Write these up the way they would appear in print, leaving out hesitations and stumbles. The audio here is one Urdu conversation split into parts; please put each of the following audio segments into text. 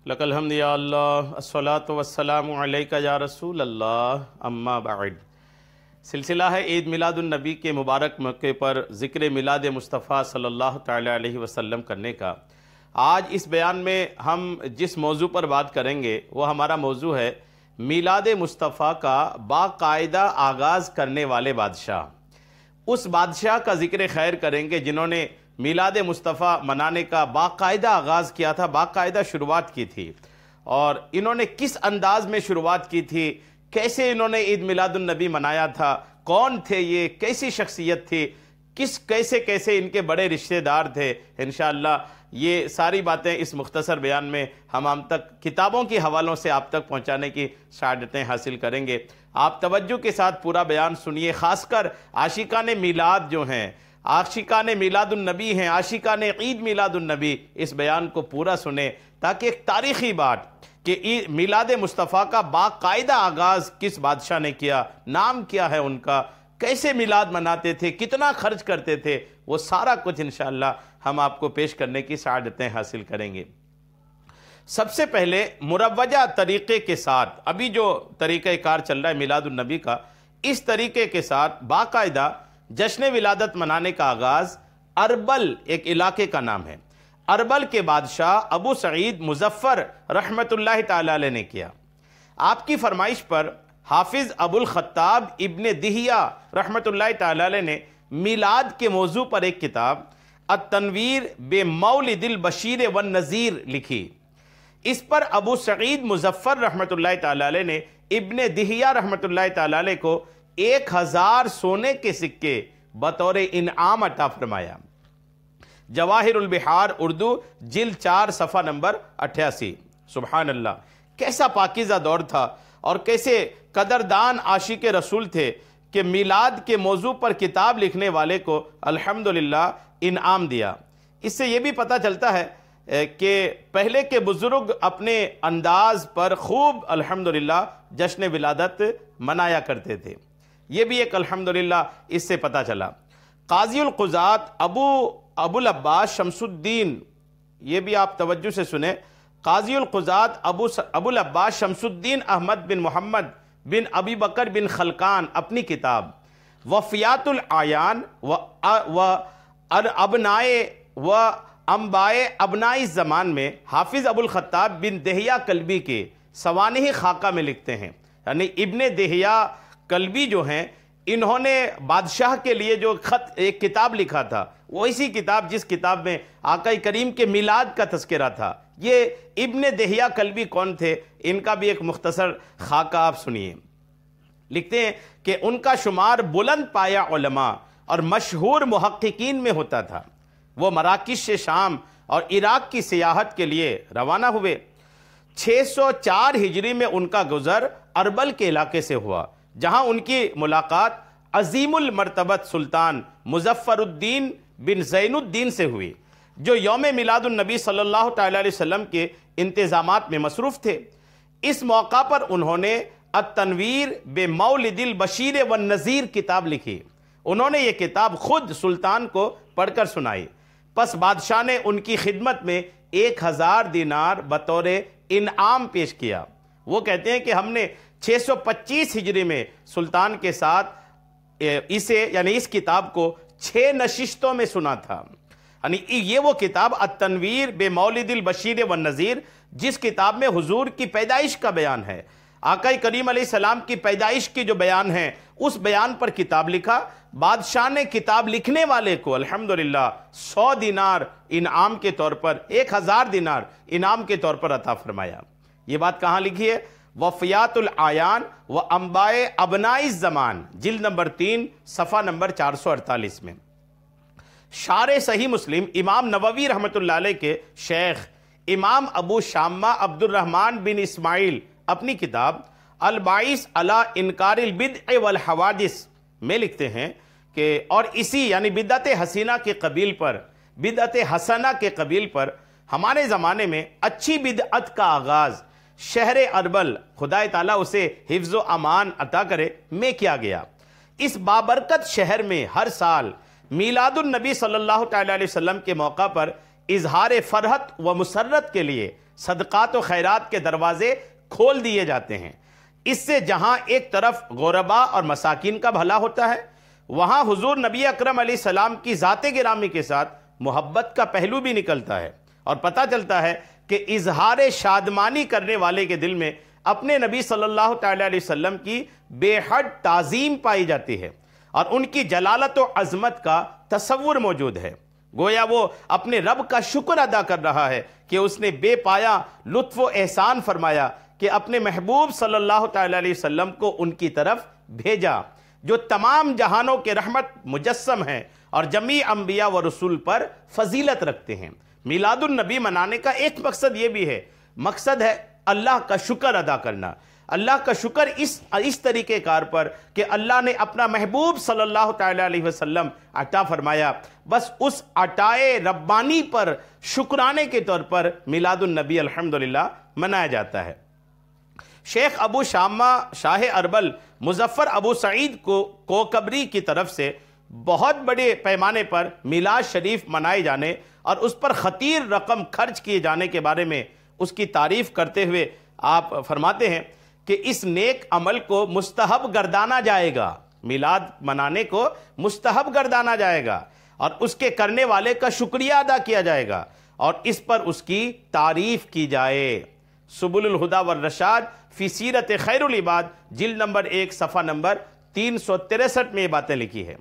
لک الحمد یا اللہ الصلاۃ والسلام علیک یا رسول اللہ اما بعد۔ سلسلہ ہے عید میلاد النبی کے مبارک موقع پر ذکر میلاد مصطفیٰ صلی اللہ تعالی علیہ وسلم کرنے کا۔ آج اس بیان میں ہم جس موضوع پر بات کریں گے وہ ہمارا موضوع ہے میلاد مصطفیٰ کا باقاعدہ آغاز کرنے والے بادشاہ۔ اس بادشاہ کا ذکر خیر کریں گے جنہوں نے میلاد مصطفیٰ منانے کا باقاعدہ آغاز کیا تھا، باقاعدہ شروعات کی تھی، اور انہوں نے کس انداز میں شروعات کی تھی، کیسے انہوں نے عید میلاد النبی منایا تھا، کون تھے یہ، کیسی شخصیت تھی، کیسے ان کے بڑے رشتہ دار تھے۔ انشاءاللہ یہ ساری باتیں اس مختصر بیان میں ہم تک کتابوں کے حوالوں سے آپ تک پہنچانے کی سعادتیں حاصل کریں گے۔ آپ توجہ کے ساتھ پورا بیان سنیے، خاص کر عاشقان میلاد جو ہیں، عاشقان میلاد النبی ہیں، عاشقان عید میلاد النبی، اس بیان کو پورا سنیں تاکہ ایک تاریخی بات کہ میلاد مصطفیٰ کا باقاعدہ آغاز کس بادشاہ نے کیا، نام کیا ہے ان کا، کیسے میلاد مناتے تھے، کتنا خرچ کرتے تھے، وہ سارا کچھ انشاءاللہ ہم آپ کو پیش کرنے کی سعادتیں حاصل کریں گے۔ سب سے پہلے مروجہ طریقے کے ساتھ، ابھی جو طریقہ کار چل رہا ہے میلاد النبی کا، اس طریقے کے ساتھ باقاعدہ جشن ولادت منانے کا آغاز اربل ایک علاقے کا نام ہے، اربل کے بادشاہ ابو سعید مظفر رحمت اللہ تعالی علیہ نے کیا۔ آپ کی فرمائش پر حافظ ابو الخطاب ابن دہیہ رحمت اللہ تعالی علیہ نے میلاد کے موضوع پر ایک کتاب التنویر بمولد البشیر والنذیر لکھی۔ اس پر ابو سعید مظفر رحمت اللہ تعالی علیہ نے ابن دہیہ رحمت اللہ تعالی علیہ کو 1000 سونے کے سکے بطور انعام عطا فرمایا۔ جواہر البحار اردو جلد 4 صفحہ نمبر 88۔ سبحان اللہ، کیسا پاکیزہ دور تھا اور کیسے قدردان عاشق رسول تھے کہ میلاد کے موضوع پر کتاب لکھنے والے کو الحمدللہ انعام دیا۔ اس سے یہ بھی پتہ چلتا ہے کہ پہلے کے بزرگ اپنے انداز پر خوب الحمدللہ جشن ولادت منایا کرتے تھے، یہ بھی ایک الحمدللہ اس سے پتہ چلا۔ قاضی القضات ابو العباس شمس الدین، یہ بھی آپ توجہ سے سنیں، قاضی القضات ابو العباس شمس الدین احمد بن محمد بن ابی بکر بن خلقان اپنی کتاب وفیات العیان و ابنائے و انبائے ابنائی زمان میں حافظ ابو الخطاب بن دہیہ کلبی کے سوانح خاکہ میں لکھتے ہیں، یعنی ابن دہیہ کلبی جو ہیں، انہوں نے بادشاہ کے لیے جو ایک کتاب لکھا تھا، وہ اسی کتاب جس کتاب میں آقا کریم کے میلاد کا تذکرہ تھا۔ یہ ابن دہیہ کلبی کون تھے، ان کا بھی ایک مختصر خاکہ آپ سنیے۔ لکھتے ہیں کہ ان کا شمار بلند پایہ علماء اور مشہور محققین میں ہوتا تھا۔ وہ مراکش سے شام اور عراق کی سیاحت کے لیے روانہ ہوئے۔ 604 ہجری میں ان کا گزر اربل کے علاقے سے ہوا، جہاں ان کی ملاقات عظیم المرتبت سلطان مظفر الدین بن زین الدین سے ہوئی، جو یوم میلاد النبی صلی اللہ تعالی علیہ وسلم کے انتظامات میں مصروف تھے۔ اس موقع پر انہوں نے التنویر بمولد البشیر والنذیر کتاب لکھی۔ انہوں نے یہ کتاب خود سلطان کو پڑھ کر سنائی، پس بادشاہ نے ان کی خدمت میں 1000 دینار بطور انعام پیش کیا۔ وہ کہتے ہیں کہ ہم نے 625 ہجری میں سلطان کے ساتھ اس کتاب کو 6 نشستوں میں سنا تھا۔ یعنی یہ وہ کتاب التنویر بمولد البشیر والنذیر، جس کتاب میں حضور کی پیدائش کا بیان ہے، آقا کریم علیہ السلام کی پیدائش کی جو بیان ہے، اس بیان پر کتاب لکھا۔ بادشاہ نے کتاب لکھنے والے کو الحمدللہ 100 دینار انعام کے طور پر، 1000 دینار انعام کے طور پر عطا فرمایا۔ یہ بات کہاں لکھی ہے؟ وفیات العیان و انبائے ابنائی الزمان جلد نمبر 3 صفحہ نمبر 448 میں۔ شارح صحیح مسلم امام نووی رحمت اللہ علیہ کے شیخ امام ابو شامہ عبد الرحمن بن اسماعیل اپنی کتاب الباعث علی انکار البدع والحوادث میں لکھتے ہیں کہ اور اسی یعنی بدعت حسینہ کے قبیل پر، بدعت حسنہ کے قبیل پر ہمارے زمانے میں اچھی بدعت کا آغاز شہر اربل، خدا تعالیٰ اسے حفظ و امان عطا کرے، میں کیا گیا۔ اس بابرکت شہر میں ہر سال میلاد النبی صلی اللہ تعالی علیہ وسلم کے موقع پر اظہار فرحت و مسرت کے لیے صدقات و خیرات کے دروازے کھول دیے جاتے ہیں۔ اس سے جہاں ایک طرف غربا اور مساکین کا بھلا ہوتا ہے، وہاں حضور نبی اکرم علیہ السلام کی ذات گرامی کے ساتھ محبت کا پہلو بھی نکلتا ہے، اور پتہ چلتا ہے کہ اظہار شادمانی کرنے والے کے دل میں اپنے نبی صلی اللہ تعالیٰ علیہ وسلم کی بے حد تعظیم پائی جاتی ہے، اور ان کی جلالت و عظمت کا تصور موجود ہے۔ گویا وہ اپنے رب کا شکر ادا کر رہا ہے کہ اس نے بے پایا لطف و احسان فرمایا کہ اپنے محبوب صلی اللہ تعالیٰ علیہ وسلم کو ان کی طرف بھیجا، جو تمام جہانوں کے رحمت مجسم ہیں اور جمیع انبیاء و رسول پر فضیلت رکھتے ہیں۔ میلاد النبی منانے کا ایک مقصد یہ بھی ہے، مقصد ہے اللہ کا شکر ادا کرنا۔ اللہ کا شکر اس طریقے کار پر کہ اللہ نے اپنا محبوب صلی اللہ تعالیٰ علیہ وسلم عطا فرمایا، بس اس عطائے ربانی پر شکرانے کے طور پر میلاد النبی الحمدللہ منایا جاتا ہے۔ شیخ ابو شامہ شاہ اربل مظفر ابو سعید کوکبری کی طرف سے بہت بڑے پیمانے پر میلاد شریف منائے جانے اور اس پر خطیر رقم خرچ کیے جانے کے بارے میں اس کی تعریف کرتے ہوئے آپ فرماتے ہیں کہ اس نیک عمل کو مستحب گردانا جائے گا، میلاد منانے کو مستحب گردانا جائے گا، اور اس کے کرنے والے کا شکریہ ادا کیا جائے گا، اور اس پر اس کی تعریف کی جائے۔ سبل الہدا والرشاد فی سیرت خیر العباد جلد نمبر 1 صفحہ نمبر 363 میں یہ باتیں لکھی ہے۔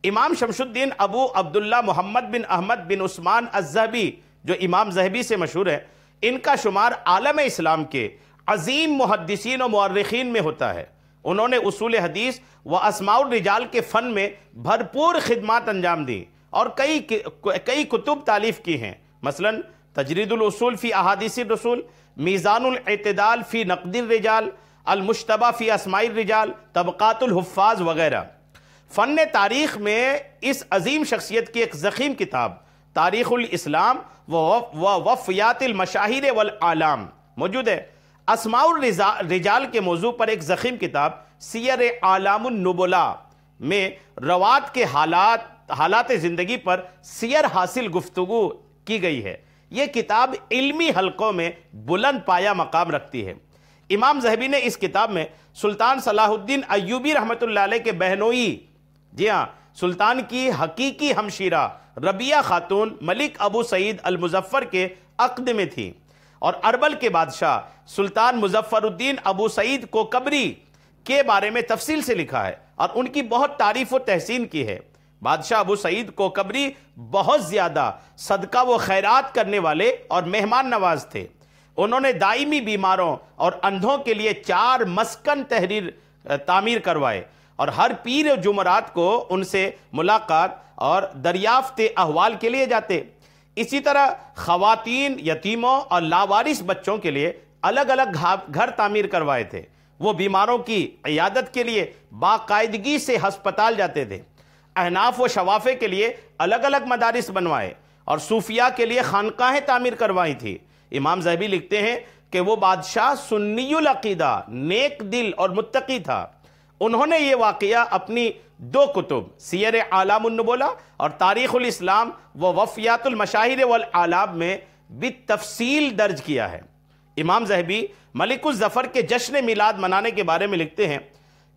امام شمس الدین ابو عبداللہ محمد بن احمد بن عثمان الذہبی، جو امام ذہبی سے مشہور ہے، ان کا شمار عالم اسلام کے عظیم محدثین و مورخین میں ہوتا ہے۔ انہوں نے اصول حدیث و اسماء الرجال کے فن میں بھرپور خدمات انجام دی اور کئی کتب تالیف کی ہیں، مثلا تجرید الاصول فی احادیث الرسول، میزان الاعتدال فی نقد الرجال، المشتبہ فی اسماء الرجال، طبقات الحفاظ وغیرہ۔ فن تاریخ میں اس عظیم شخصیت کی ایک ضخیم کتاب تاریخ الاسلام و وفیات المشاہیر والعالام موجود ہے۔ اسماء الرجال کے موضوع پر ایک ضخیم کتاب سیر اعلام النبلاء میں روات کے حالات زندگی پر سیر حاصل گفتگو کی گئی ہے۔ یہ کتاب علمی حلقوں میں بلند پایا مقام رکھتی ہے۔ امام ذہبی نے اس کتاب میں سلطان صلاح الدین ایوبی رحمۃ اللہ علیہ کے بہنوئی، جی ہاں، سلطان کی حقیقی ہمشیرہ ربیہ خاتون ملک ابو سعید المظفر کے عقد میں تھی، اور اربل کے بادشاہ سلطان مظفر الدین ابو سعید کوکبری کے بارے میں تفصیل سے لکھا ہے اور ان کی بہت تعریف و تحسین کی ہے۔ بادشاہ ابو سعید کوکبری بہت زیادہ صدقہ و خیرات کرنے والے اور مہمان نواز تھے۔ انہوں نے دائمی بیماروں اور اندھوں کے لیے 4 مسکن تعمیر کروائے، اور ہر پیر و جمعرات کو ان سے ملاقات اور دریافت احوال کے لیے جاتے۔ اسی طرح خواتین، یتیموں اور لاوارث بچوں کے لیے الگ الگ گھر تعمیر کروائے تھے۔ وہ بیماروں کی عیادت کے لیے باقاعدگی سے ہسپتال جاتے تھے۔ احناف و شوافے کے لیے الگ الگ مدارس بنوائے اور صوفیاء کے لیے خانقاہیں تعمیر کروائی تھی۔ امام ذہبی لکھتے ہیں کہ وہ بادشاہ سنی العقیدہ، نیک دل اور متقی تھا۔ انہوں نے یہ واقعہ اپنی 2 کتب سیر اعلام النبلاء اور تاریخ الاسلام و وفیات المشاہیر والعالم میں بالتفصیل درج کیا ہے۔ امام ذہبی ملک الظفر کے جشن میلاد منانے کے بارے میں لکھتے ہیں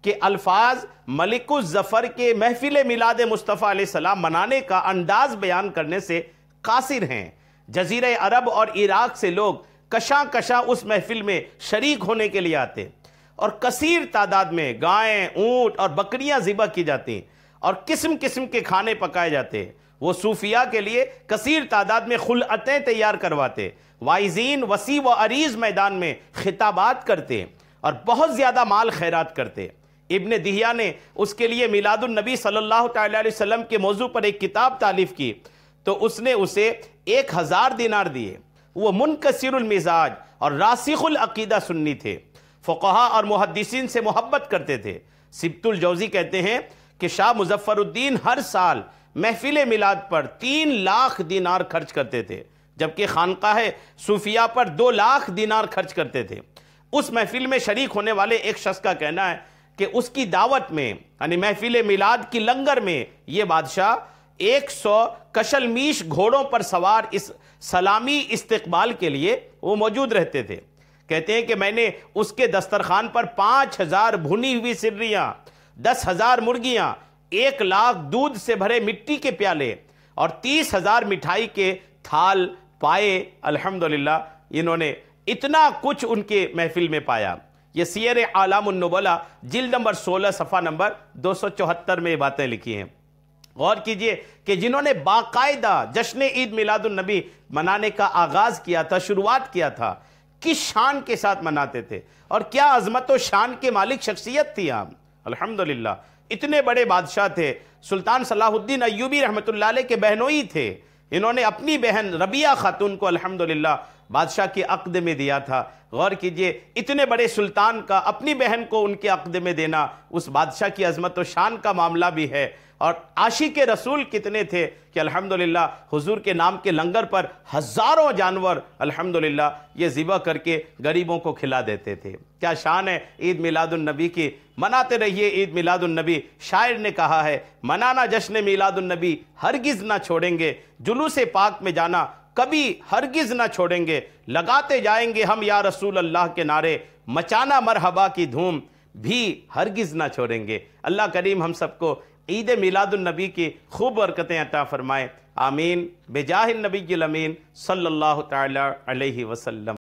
کہ الفاظ ملک الظفر کے محفل میلاد مصطفیٰ علیہ السلام منانے کا انداز بیان کرنے سے قاصر ہیں۔ جزیرہ عرب اور عراق سے لوگ کشاں اس محفل میں شریک ہونے کے لیے آتے، اور کثیر تعداد میں گائیں، اونٹ اور بکریاں ذبح کی جاتی اور قسم قسم کے کھانے پکائے جاتے۔ وہ صوفیاء کے لیے کثیر تعداد میں خلعتیں تیار کرواتے، وائزین وسیع و عریض میدان میں خطابات کرتے اور بہت زیادہ مال خیرات کرتے۔ ابن دہیہ نے اس کے لیے میلاد النبی صلی اللہ تعالیٰ علیہ وسلم کے موضوع پر ایک کتاب تالیف کی تو اس نے اسے 1000 دینار دیے۔ وہ منکسر المزاج اور راسخ العقیدہ سنی تھے، فقہاء اور محدثین سے محبت کرتے تھے۔ سبت الجوزی کہتے ہیں کہ شاہ مظفر الدین ہر سال محفل میلاد پر 3 لاکھ دینار خرچ کرتے تھے، جبکہ خانقاہ صوفیاء پر 2 لاکھ دینار خرچ کرتے تھے۔ اس محفل میں شریک ہونے والے ایک شخص کا کہنا ہے کہ اس کی دعوت میں، یعنی محفل میلاد کی لنگر میں، یہ بادشاہ 100 کشلمیش گھوڑوں پر سوار اس سلامی استقبال کے لیے وہ موجود رہتے تھے۔ کہتے ہیں کہ میں نے اس کے دسترخوان پر 5000 بھنی ہوئی سرریاں، 10,000 مرغیاں، 1,00,000 دودھ سے بھرے مٹی کے پیالے اور 30,000 مٹھائی کے تھال پائے۔ الحمدللہ انہوں نے اتنا کچھ ان کے محفل میں پایا۔ یہ سیر اعلام النبلاء جلد نمبر 16 صفحہ نمبر 274 میں یہ باتیں لکھی ہیں۔ غور کیجئے کہ جنہوں نے باقاعدہ جشن عید میلاد النبی منانے کا آغاز کیا تھا، شروعات کیا تھا، کس شان کے ساتھ مناتے تھے اور کیا عظمت و شان کے مالک شخصیت تھی آپ۔ الحمدللہ اتنے بڑے بادشاہ تھے۔ سلطان صلاح الدین ایوبی رحمۃ اللہ علیہ کے بہنوئی تھے۔ انہوں نے اپنی بہن ربیہ خاتون کو الحمدللہ بادشاہ کے عقد میں دیا تھا۔ غور کیجئے اتنے بڑے سلطان کا اپنی بہن کو ان کے عقد میں دینا اس بادشاہ کی عظمت و شان کا معاملہ بھی ہے۔ اور عاشق رسول کتنے تھے کہ الحمدللہ حضور کے نام کے لنگر پر ہزاروں جانور الحمدللہ یہ ذبح کر کے غریبوں کو کھلا دیتے تھے۔ کیا شان ہے عید میلاد النبی کی۔ مناتے رہیے عید میلاد النبی۔ شاعر نے کہا ہے منانا جشن میلاد النبی ہرگز نہ چھوڑیں گے، جلوس پاک میں جانا کبھی ہرگز نہ چھوڑیں گے، لگاتے جائیں گے ہم یا رسول اللہ کے نعرے، مچانا مرحبا کی دھوم بھی ہرگز نہ چھوڑیں گے۔ اللہ کریم ہم سب کو عید میلاد النبی کی خوب برکتیں عطا فرمائے، آمین بجاہ النبی الامین صلی اللہ تعالی علیہ وسلم۔